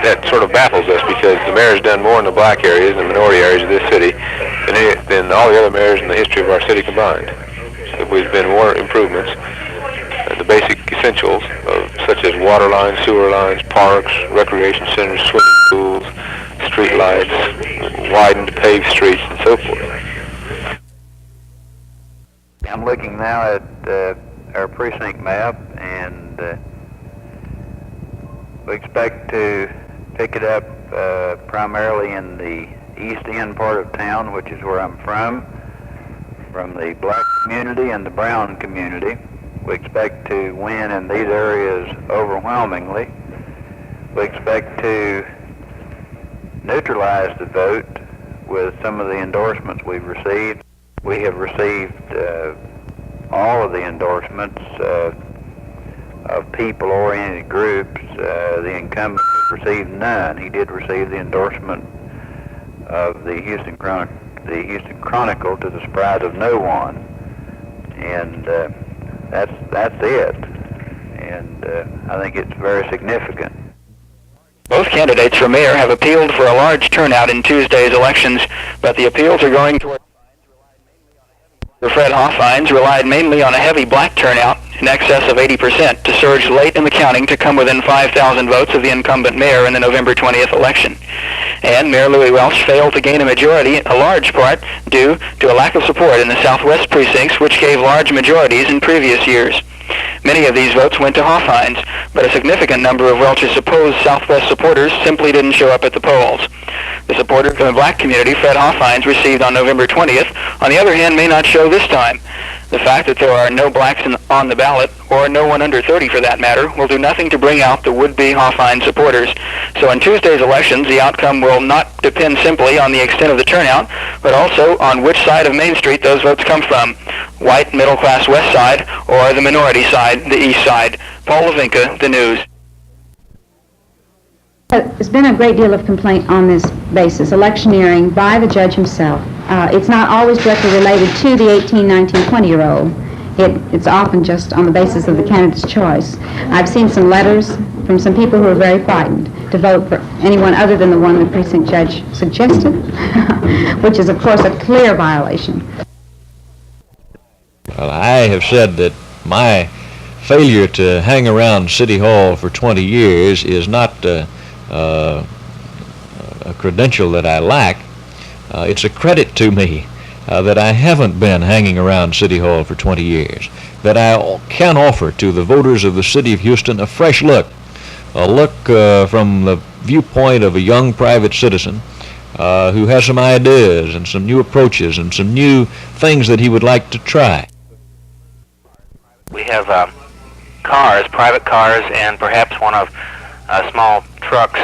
That sort of baffles us because the mayor's done more in the black areas and minority areas of this city than all the other mayors in the history of our city combined. So there's been more improvements. The basic essentials such as water lines, sewer lines, parks, recreation centers, swimming pools, street lights, widened paved streets, and so forth. I'm looking now at our precinct map, and we expect to pick it up primarily in the east end part of town, which is where I'm from the black community and the brown community. We expect to win in these areas overwhelmingly. We expect to neutralize the vote with some of the endorsements we've received. We have received all of the endorsements of people-oriented groups. The incumbent received none. He did receive the endorsement of the Houston Chronicle to the surprise of no one. And that's it. And I think it's very significant. Both candidates for mayor have appealed for a large turnout in Tuesday's elections, but the appeals are going toward Fred Hofheinz relied mainly on a heavy black turnout in excess of 80% to surge late in the counting to come within 5,000 votes of the incumbent mayor in the November 20th election. And Mayor Louie Welch failed to gain a majority, a large part due to a lack of support in the southwest precincts, which gave large majorities in previous years. Many of these votes went to Hofheinz, but a significant number of Welch's supposed Southwest supporters simply didn't show up at the polls. The supporter from the black community Fred Hofheinz received on November 20th, on the other hand, may not show this time. The fact that there are no blacks on the ballot, or no one under 30 for that matter, will do nothing to bring out the would-be Hofheinz supporters. So in Tuesday's elections, the outcome will not depend simply on the extent of the turnout, but also on which side of Main Street those votes come from, white middle-class west side or the minority side, the east side. Paul Levinka, The News. There's been a great deal of complaint on this basis, electioneering by the judge himself. It's not always directly related to the 18, 19, 20-year-old. It's often just on the basis of the candidate's choice. I've seen some letters from some people who are very frightened to vote for anyone other than the one the precinct judge suggested, which is, of course, a clear violation. Well, I have said that my failure to hang around City Hall for 20 years is not a credential that I lack. It's a credit to me that I haven't been hanging around City Hall for 20 years, that I can offer to the voters of the city of Houston a fresh look, a look from the viewpoint of a young private citizen who has some ideas and some new approaches and some new things that he would like to try. We have cars, private cars, and perhaps one of small trucks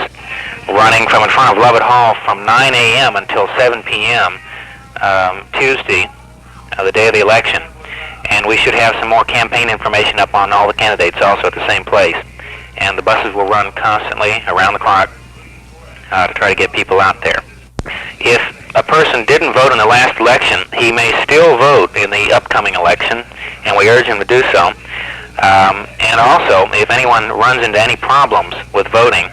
running from in front of Lovett Hall from 9 a.m. until 7 p.m. Tuesday, the day of the election. And we should have some more campaign information up on all the candidates also at the same place. And the buses will run constantly around the clock to try to get people out there. If a person didn't vote in the last election, he may still vote in the upcoming election, and we urge him to do so. And also, if anyone runs into any problems with voting,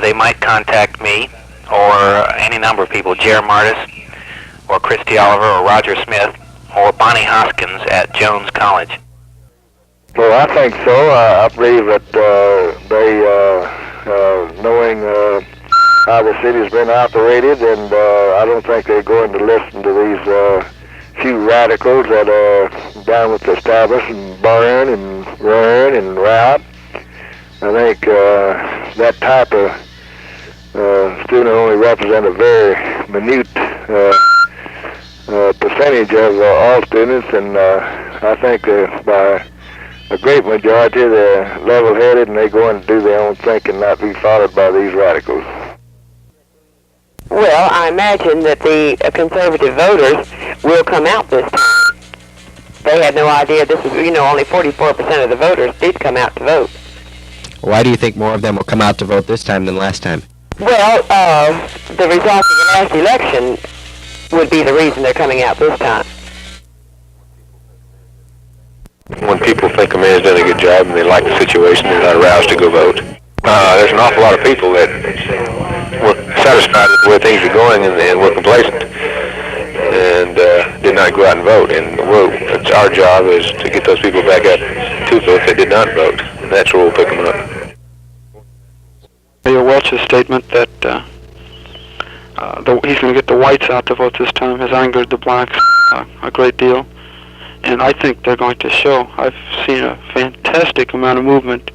they might contact me or any number of people, Jer Martis or Christy Oliver or Roger Smith or Bonnie Hoskins at Jones College. Well, I think so. I believe that knowing how the city has been operated, and I don't think they're going to listen to these few radicals that are down with the establishment and burn and run and rout. I think that type of student only represent a very minute percentage of all students, and I think by a great majority they're level-headed and they're going to do their own thinking and not be followed by these radicals. Well, I imagine that the conservative voters will come out this time. They had no idea this was, only 44% of the voters did come out to vote. Why do you think more of them will come out to vote this time than last time? Well, the results of the last election would be the reason they're coming out this time. When people think a mayor's done a good job and they like the situation, they're not aroused to go vote. There's an awful lot of people that were satisfied with the way things were going and were complacent and did not go out and vote. And it's our job is to get those people back out to vote that did not vote. And that's where we'll pick them up. Mayor Welch's statement that he's going to get the whites out to vote this time has angered the blacks a great deal. And I think they're going to show. I've seen a fantastic amount of movement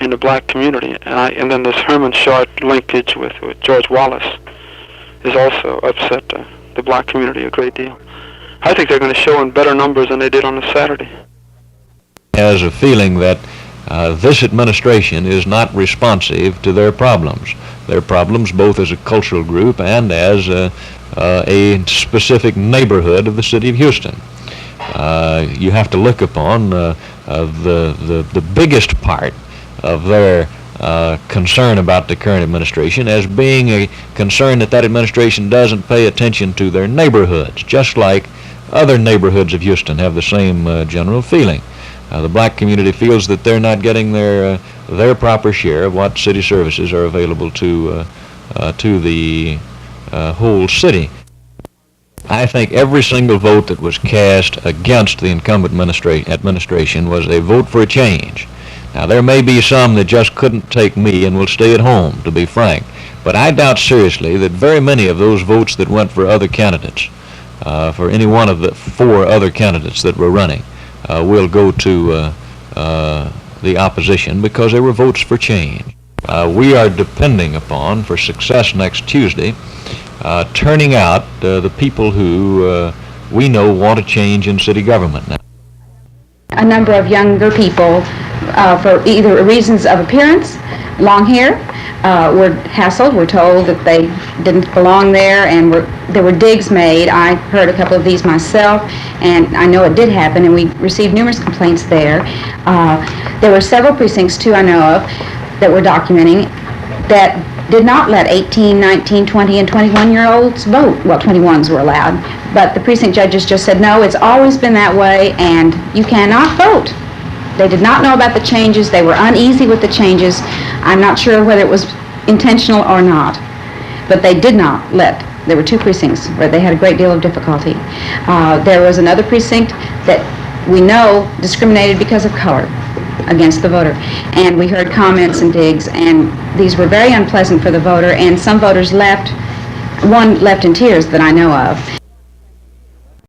in the black community. And then this Herman Short linkage with George Wallace has also upset the black community a great deal. I think they're going to show in better numbers than they did on a Saturday. Has a feeling that this administration is not responsive to their problems both as a cultural group and as a specific neighborhood of the city of Houston. You have to look upon the biggest part of their concern about the current administration as being a concern that administration doesn't pay attention to their neighborhoods, just like other neighborhoods of Houston have the same general feeling. The black community feels that they're not getting their proper share of what city services are available to the whole city. I think every single vote that was cast against the incumbent administration was a vote for a change. Now, there may be some that just couldn't take me and will stay at home, to be frank, but I doubt seriously that very many of those votes that went for other candidates, for any one of the 4 other candidates that were running, will go to the opposition because they were votes for change. We are depending upon, for success next Tuesday, turning out the people who we know want a change in city government now. A number of younger people, for either reasons of appearance, long hair, were hassled. We're told that they didn't belong there, and there were digs made. I heard a couple of these myself, and I know it did happen, and we received numerous complaints there. There were several precincts, too, I know of, that were documenting that did not let 18, 19, 20, and 21-year-olds vote. Well, 21s were allowed, but the precinct judges just said, no, it's always been that way, and you cannot vote. They did not know about the changes. They were uneasy with the changes. I'm not sure whether it was intentional or not, but they did not let. There were 2 precincts where they had a great deal of difficulty. There was another precinct that we know discriminated because of color against the voter, and we heard comments and digs, and these were very unpleasant for the voter, and some voters left. One left in tears that I know of.